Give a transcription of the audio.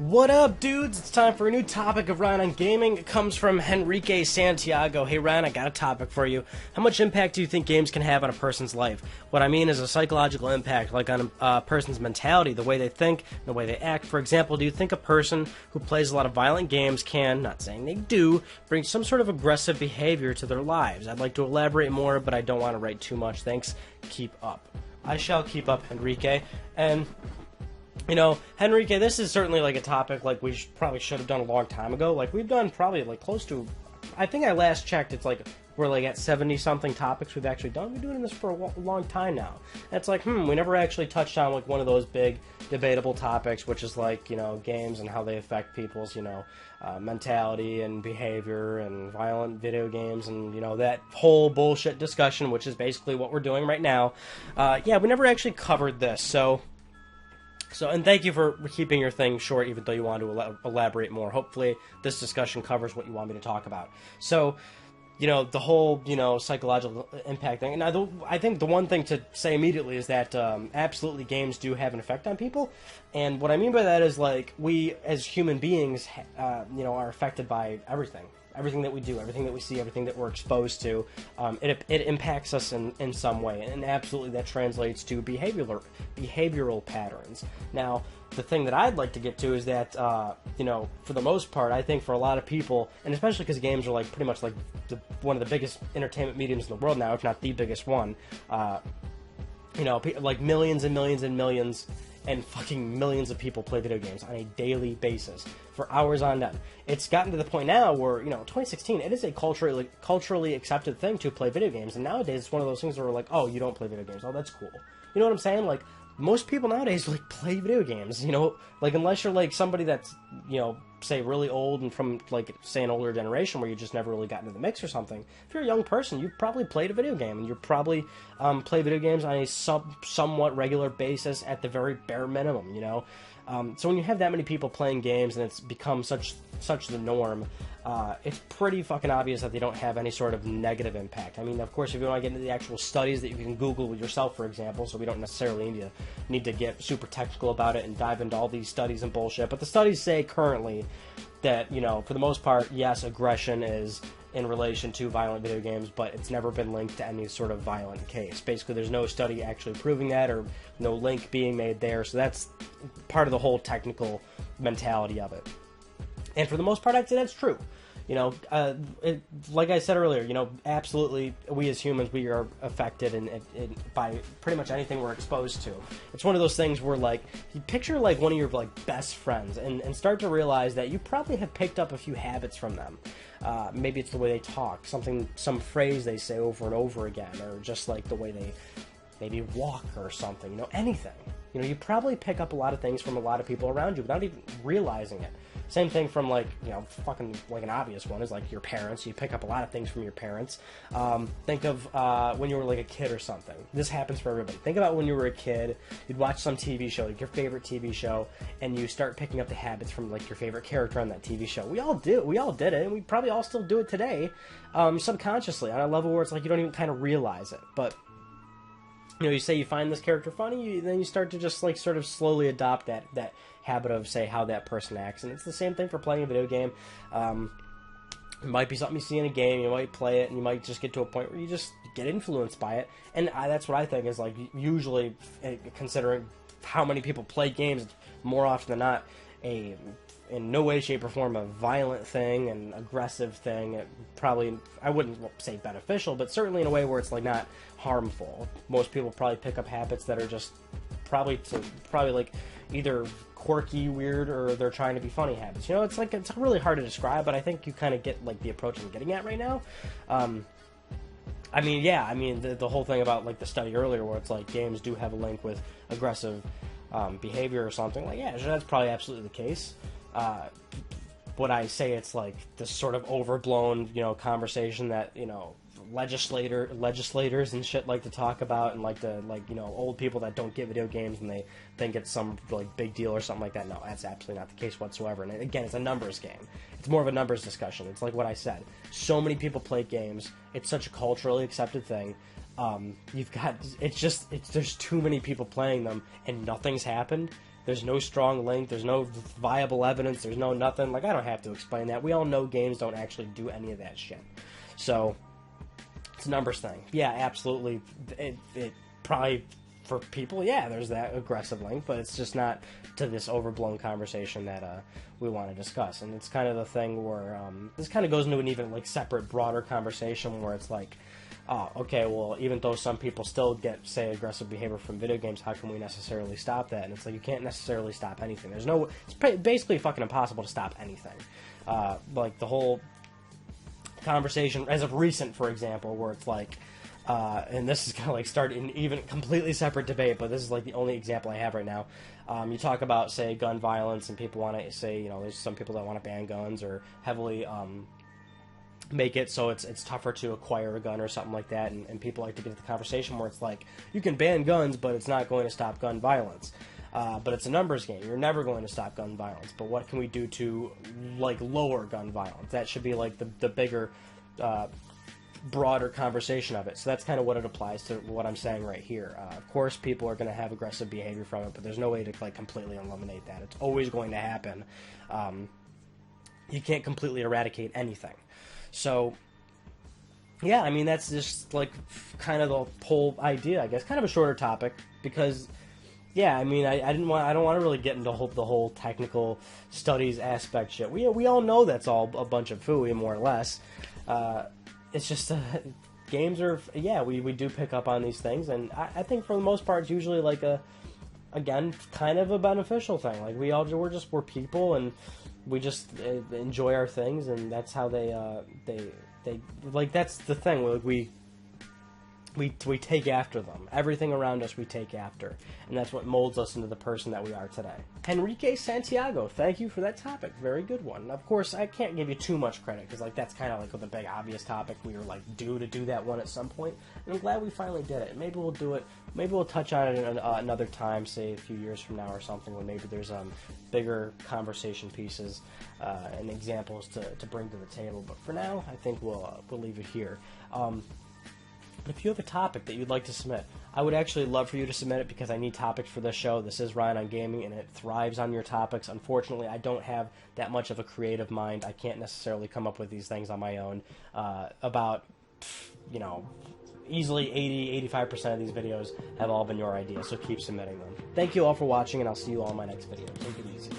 What up, dudes? It's time for a new topic of Ryan on Gaming. It comes from Enrique Santiago. Hey, Ryan, I got a topic for you. How much impact do you think games can have on a person's life? What I mean is a psychological impact, like on a person's mentality, the way they think, the way they act. For example, do you think a person who plays a lot of violent games can, not saying they do, bring some sort of aggressive behavior to their lives? I'd like to elaborate more, but I don't want to write too much. Thanks. Keep up. I shall keep up, Enrique. And you know, Enrique, this is certainly like a topic like we probably should have done a long time ago. Like we've done probably like close to, I think I last checked, it's like we're like at 70-something topics we've actually done. We've been doing this for a long time now. And it's like, we never actually touched on like one of those big debatable topics, which is like, you know, games and how they affect people's, you know, mentality and behavior and violent video games and, you know, that whole bullshit discussion, which is basically what we're doing right now. Yeah, we never actually covered this, So, and thank you for keeping your thing short, even though you want to elaborate more. Hopefully, this discussion covers what you want me to talk about. So, you know, the whole, you know, psychological impact thing. And I think the one thing to say immediately is that absolutely games do have an effect on people. And what I mean by that is, like, we as human beings, you know, are affected by everything. Everything that we do, everything that we see, everything that we're exposed to, it impacts us in some way, and absolutely that translates to behavioral patterns. Now, the thing that I'd like to get to is that, you know, for the most part, I think for a lot of people, and especially because games are like pretty much like one of the biggest entertainment mediums in the world now, if not the biggest one, you know, like millions and millions and millions and fucking millions of people play video games on a daily basis for hours on end. It's gotten to the point now where, you know, 2016, it is a culturally accepted thing to play video games, and nowadays it's one of those things where we're like, oh, you don't play video games, oh, that's cool. You know what I'm saying? Like, most people nowadays, like, play video games, you know? Like, unless you're, like, somebody that's, you know, say, really old and from, like, say, an older generation where you just never really got into the mix or something. If you're a young person, you've probably played a video game, and you probably play video games on a somewhat regular basis at the very bare minimum, you know? So when you have that many people playing games and it's become such the norm, it's pretty fucking obvious that they don't have any sort of negative impact. I mean, of course, if you want to get into the actual studies that you can Google yourself, for example, so we don't necessarily need to get super technical about it and dive into all these studies and bullshit, but the studies say currently that, you know, for the most part, yes, aggression is in relation to violent video games, but it's never been linked to any sort of violent case. Basically, there's no study actually proving that or no link being made there, so that's part of the whole technical mentality of it. And for the most part, I'd say that's true. You know, like I said earlier, you know, absolutely, we as humans, we are affected by pretty much anything we're exposed to. It's one of those things where, like, you picture, like, one of your, like, best friends and start to realize that you probably have picked up a few habits from them. Maybe it's the way they talk, some phrase they say over and over again, or just, like, the way they maybe walk or something, you know, anything. You know, you probably pick up a lot of things from a lot of people around you without even realizing it. Same thing from, like, you know, fucking, like, an obvious one is, like, your parents. You pick up a lot of things from your parents. Think of when you were, like, a kid or something. This happens for everybody. Think about when you were a kid, you'd watch some TV show, like your favorite TV show, and you start picking up the habits from, like, your favorite character on that TV show. We all did it, and we probably all still do it today, subconsciously, on a level where it's like you don't even kind of realize it. But, you know, you say you find this character funny, then you start to just, like, sort of slowly adopt that habit of, say, how that person acts. And it's the same thing for playing a video game. It might be something you see in a game, you might play it, and you might just get to a point where you just get influenced by it. And that's what I think is, like, usually, considering how many people play games, more often than not, in no way, shape, or form a violent thing, an aggressive thing. It probably, I wouldn't say beneficial, but certainly in a way where it's, like, not harmful. Most people probably pick up habits that are just probably like either quirky, weird, or they're trying to be funny habits. You know, it's like, it's really hard to describe, but I think you kind of get, like, the approach I'm getting at right now. I mean, yeah, I mean, the whole thing about, like, the study earlier where it's like games do have a link with aggressive behavior or something, like, yeah, that's probably absolutely the case. Would I say it's, like, this sort of overblown, you know, conversation that, you know, legislators and shit like to talk about, and like the, like, you know, old people that don't get video games and they think it's some, like, big deal or something like that? No, that's absolutely not the case whatsoever. And again, it's a numbers game. It's more of a numbers discussion. It's like what I said. So many people play games. It's such a culturally accepted thing. There's too many people playing them and nothing's happened. There's no strong link. There's no viable evidence. There's no nothing. Like, I don't have to explain that. We all know games don't actually do any of that shit. So, it's a numbers thing. Yeah, absolutely. It probably, for people, yeah, there's that aggressive link, but it's just not to this overblown conversation that we want to discuss. And it's kind of the thing where this kind of goes into an even, like, separate, broader conversation where it's like, oh, okay, well, even though some people still get, say, aggressive behavior from video games, how can we necessarily stop that? And it's like, you can't necessarily stop anything. It's basically fucking impossible to stop anything. Like, the whole conversation, as of recent, for example, where it's like, and this is going to, like, start an even completely separate debate, but this is, like, the only example I have right now. You talk about, say, gun violence, and people want to say, you know, there's some people that want to ban guns or heavily, make it so it's tougher to acquire a gun or something like that, and people like to get to the conversation where it's like, you can ban guns, but it's not going to stop gun violence. But it's a numbers game. You're never going to stop gun violence. But what can we do to, like, lower gun violence? That should be, like, the bigger, broader conversation of it. So that's kind of what it applies to what I'm saying right here. Of course, people are going to have aggressive behavior from it, but there's no way to, like, completely eliminate that. It's always going to happen. You can't completely eradicate anything. So, yeah, I mean, that's just, like, kind of the whole idea, I guess. Kind of a shorter topic, because, yeah, I mean, I don't want to really get into the whole technical studies aspect shit. We all know that's all a bunch of phooey, more or less. It's just, games are, yeah, we do pick up on these things, and I think for the most part, it's usually, like, again, kind of a beneficial thing. Like, we're people, and we just enjoy our things, and that's how they like, that's the thing. Like, we take after them. Everything around us we take after, and that's what molds us into the person that we are today. Enrique Santiago, thank you for that topic. Very good one. Of course, I can't give you too much credit, because, like, that's kind of like the big obvious topic we were, like, due to do that one at some point, and I'm glad we finally did it. Maybe we'll do it. Maybe we'll touch on it another time, say a few years from now or something, when maybe there's bigger conversation pieces and examples to bring to the table. But for now, I think we'll leave it here. If you have a topic that you'd like to submit, I would actually love for you to submit it, because I need topics for this show. This is Ryan on Gaming, and it thrives on your topics. Unfortunately, I don't have that much of a creative mind. I can't necessarily come up with these things on my own. About, you know, easily 80-85% of these videos have all been your idea, so keep submitting them. Thank you all for watching, and I'll see you all in my next video. Take it easy.